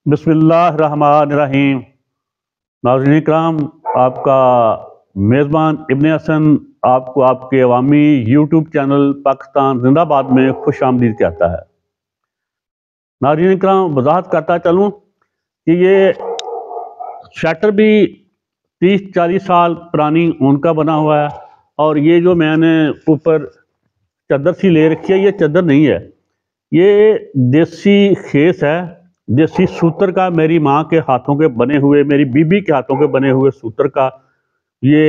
बिस्मिल्लाहिर्रहमानिर्रहीम। नाज़रीन इकराम, आपका मेज़बान इब्न हसन आपको आपके अवामी यूट्यूब चैनल पाकिस्तान जिंदाबाद में खुश आमदीद कहता है। नाज़रीन इकराम, वजाहत करता चलूँ कि ये शटर भी 30-40 साल पुरानी ऊन का बना हुआ है, और ये जो मैंने ऊपर चादर सी ले रखी है, ये चादर नहीं है, ये देसी खेस है, देसी सूतर का, मेरी माँ के हाथों के बने हुए, मेरी बीबी के हाथों के बने हुए सूतर का। ये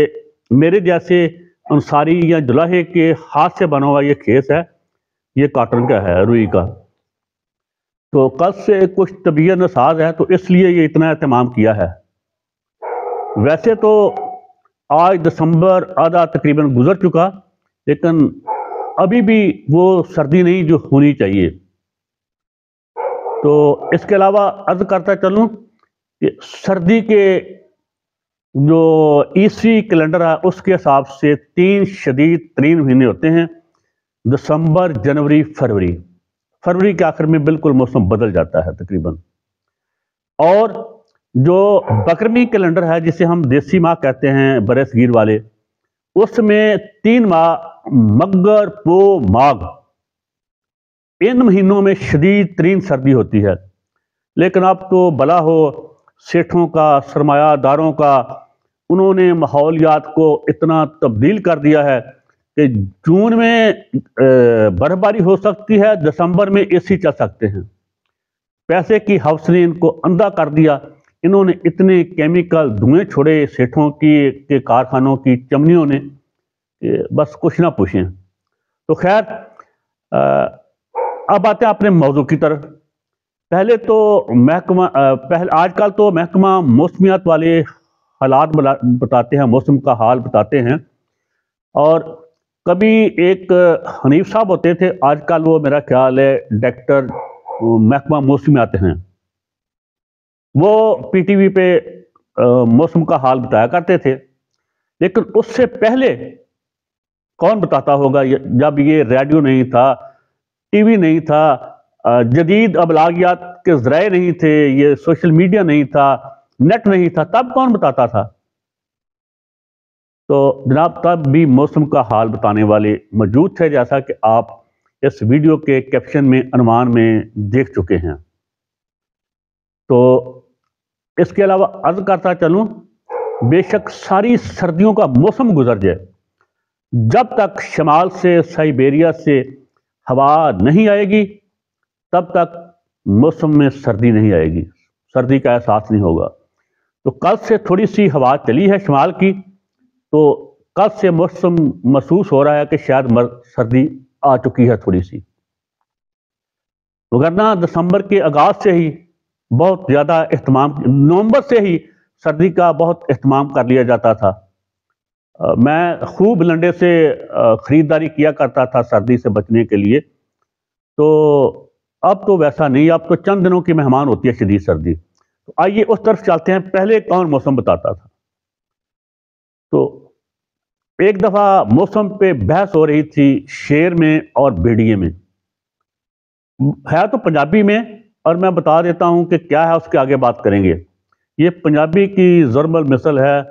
मेरे जैसे अंसारी या जुलाहे के हाथ से बना हुआ ये खेस है, ये कॉटन का है, रुई का। तो कल से कुछ तबीयत नसाज है, तो इसलिए ये इतना एहतमाम किया है। वैसे तो आज दिसंबर आधा तकरीबन गुजर चुका, लेकिन अभी भी वो सर्दी नहीं जो होनी चाहिए। तो इसके अलावा अर्ज करता चलूँ कि सर्दी के जो ईसवी कैलेंडर है उसके हिसाब से 3 शदीद तरीन महीने होते हैं: दिसंबर, जनवरी, फरवरी। फरवरी के आखिर में बिल्कुल मौसम बदल जाता है तकरीबन। और जो बकरमी कैलेंडर है, जिसे हम देसी माह कहते हैं बरसगीर वाले, उसमें 3 माह मगर, पो, माघ, इन महीनों में शदीद तरीन सर्दी होती है। लेकिन अब तो भला हो सेठों का, सरमायादारों का, उन्होंने माहौलियात को इतना तब्दील कर दिया है कि जून में बर्फबारी हो सकती है, दिसंबर में एसी चल सकते हैं। पैसे की हवस ने इनको अंधा कर दिया। इन्होंने इतने केमिकल धुएं छोड़े सेठों के कारखानों की चमनियों ने, बस कुछ ना पूछें। तो खैर, अब आते हैं अपने मौजू की तरफ। पहले तो आजकल तो महकमा मौसमियात वाले हालात बताते हैं, मौसम का हाल बताते हैं। और कभी एक हनीफ साहब होते थे, आजकल वो मेरा ख्याल है डायरेक्टर महकमा मौसमियात हैं, वो पीटीवी पे मौसम का हाल बताया करते थे। लेकिन उससे पहले कौन बताता होगा, जब ये रेडियो नहीं था, टीवी नहीं था, जदीद अबलागियात के ज़राए नहीं थे, ये सोशल मीडिया नहीं था, नेट नहीं था, तब कौन बताता था? तो जनाब, तब भी मौसम का हाल बताने वाले मौजूद थे, जैसा कि आप इस वीडियो के कैप्शन में, अनुमान में देख चुके हैं। तो इसके अलावा अर्ज करता चलूं, बेशक सारी सर्दियों का मौसम गुजर जाए, जब तक शमाल से, साइबेरिया से हवा नहीं आएगी, तब तक मौसम में सर्दी नहीं आएगी, सर्दी का एहसास नहीं होगा। तो कल से थोड़ी सी हवा चली है शमाल की, तो कल से मौसम महसूस हो रहा है कि शायद सर्दी आ चुकी है थोड़ी सी। वरना दिसंबर के आगाज से ही बहुत ज़्यादा एहतमाम, नवंबर से ही सर्दी का बहुत एहतमाम कर लिया जाता था। मैं खूब लंडे से ख़रीदारी किया करता था सर्दी से बचने के लिए। तो अब तो वैसा नहीं, अब तो चंद दिनों की मेहमान होती है शदीद सर्दी। तो आइए उस तरफ चलते हैं, पहले कौन मौसम बताता था। तो एक दफ़ा मौसम पे बहस हो रही थी शेर में और भेड़िए में। है तो पंजाबी में, और मैं बता देता हूं कि क्या है, उसके आगे बात करेंगे। ये पंजाबी की ज़रमल मिसल है: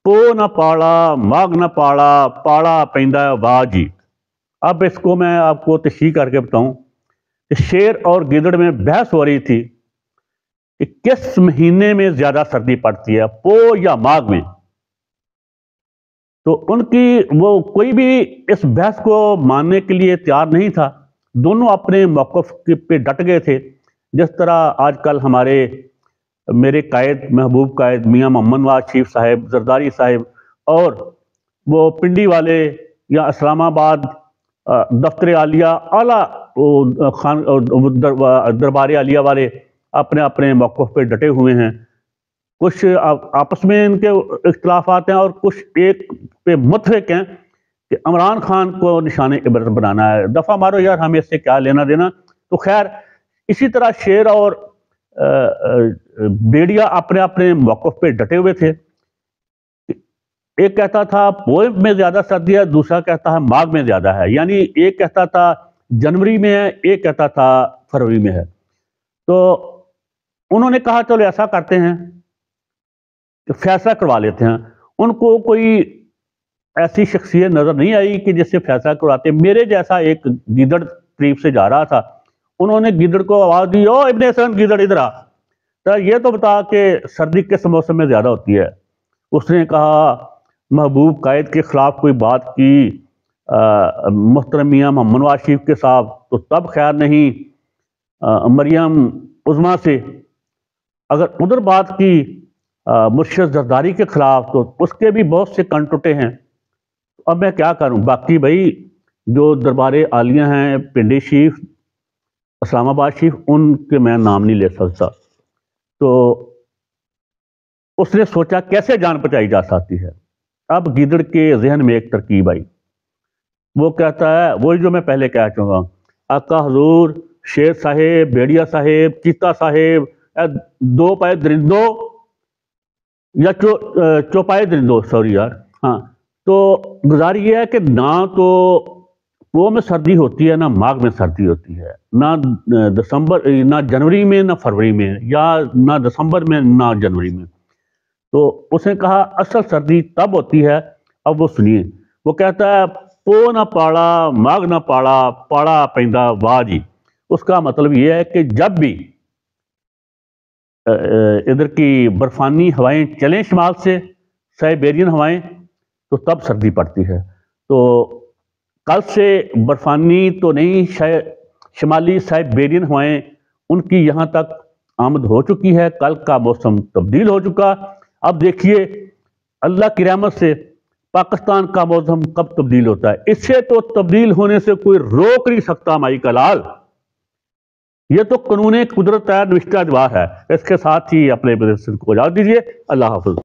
पो ना पाड़ा, माघ ना पाड़ा, पाड़ा पैंदा वाह जी। अब इसको मैं आपको तशरीह करके बताऊं कि शेर और गिदड़ में बहस हो रही थी कि किस महीने में ज्यादा सर्दी पड़ती है, पो या माघ में। तो उनकी वो कोई भी इस बहस को मानने के लिए तैयार नहीं था। दोनों अपने मौक़िफ़ पे डट गए थे। जिस तरह आजकल मेरे कायद, महबूब कायद मियाँ मोहम्मद नवाज शरीफ साहब, जरदारी साहब, और वो पिंडी वाले या इस्लामाबाद दफ्तर आलिया आला खान दरबार आलिया वाले अपने अपने मौक़िफ़ पे डटे हुए हैं। कुछ आपस में इनके इख्तलाफात हैं, और कुछ एक पे मुतफिक हैं कि इमरान खान को निशाने इबरत बनाना है। दफ़ा मारो यार, हमें इससे क्या लेना देना। तो खैर, इसी तरह शेर और भेड़िया अपने अपने मौक़िफ़ पे डटे हुए थे। एक कहता था पोए में ज़्यादा सर्दी है, दूसरा कहता है माघ में ज़्यादा है। यानी एक कहता था जनवरी में है, एक कहता था फरवरी में है। तो انہوں نے کہا چلو ایسا کرتے ہیں کہ فیصلہ کروا لیتے ہیں. ان کو کوئی ایسی شخصیت نظر نہیں آئی کہ جس سے فیصلہ کرواتے. میرے جیسا ایک گیدڑ قریب سے جا رہا تھا, انہوں نے گیدڑ کو آواز دی, او ابن حسن گیدڑ ادھر آ, یہ تو بتا کہ سردی کس موسم میں زیادہ ہوتی ہے. اس نے کہا محبوب قائد کے خلاف کوئی بات کی محترم میاں محمد نواز شریف کے ساتھ تو تب خیر نہیں, مریم عظمیٰ سے اگر ادھر بات کی مرشد زرداری کے خلاف تو اس کے بھی بہت سے کن ٹوٹے ہیں. اب میں کیا کروں. باقی بھائی جو دربار عالیہ ہیں, پنڈی شریف, اسلام آباد شریف, ان کے میں نام نہیں لے سکتا. تو اس نے سوچا کیسے جان بچائی جا سکتی ہے. اب گیدڑ کے ذہن میں ایک ترکیب آئی. وہ کہتا ہے وہی جو میں پہلے کہہ چکا, آقا حضور, شیر صاحب, بھیڑیا صاحب, چیتا صاحب, دو پائے درندوں یا چوپائے درندوں, سوری یار, ہاں, تو گزاری یہ ہے کہ نہ تو وہ میں سردی ہوتی ہے نہ ماغ میں سردی ہوتی ہے, نہ دسمبر, نہ جنوری میں نہ فروری میں, یا نہ دسمبر میں نہ جنوری میں. تو اس نے کہا اصل سردی تب ہوتی ہے. اب وہ سنیے, وہ کہتا ہے پو نہ پاڑا ماغ نہ پاڑا پاڑا پیندا واہ جی. اس کا مطلب یہ ہے کہ جب بھی ادھر کی برفانی ہوائیں چلیں شمال سے, سائبیرین ہوائیں, تو تب سردی پڑتی ہے. تو کل سے برفانی تو نہیں, شمالی سائبیرین ہوائیں ان کی یہاں تک آمد ہو چکی ہے. کل کا موسم تبدیل ہو چکا. اب دیکھیے اللہ کی رحمت سے پاکستان کا موسم کب تبدیل ہوتا ہے. اس سے تو تبدیل ہونے سے کوئی روک نہیں سکتا مائی کا لال. یہ تو قانون قدرت ہے, نوشتہ ادوار ہے. اس کے ساتھ ہی اپنے کو اجازت دیجیے. اللہ حافظ.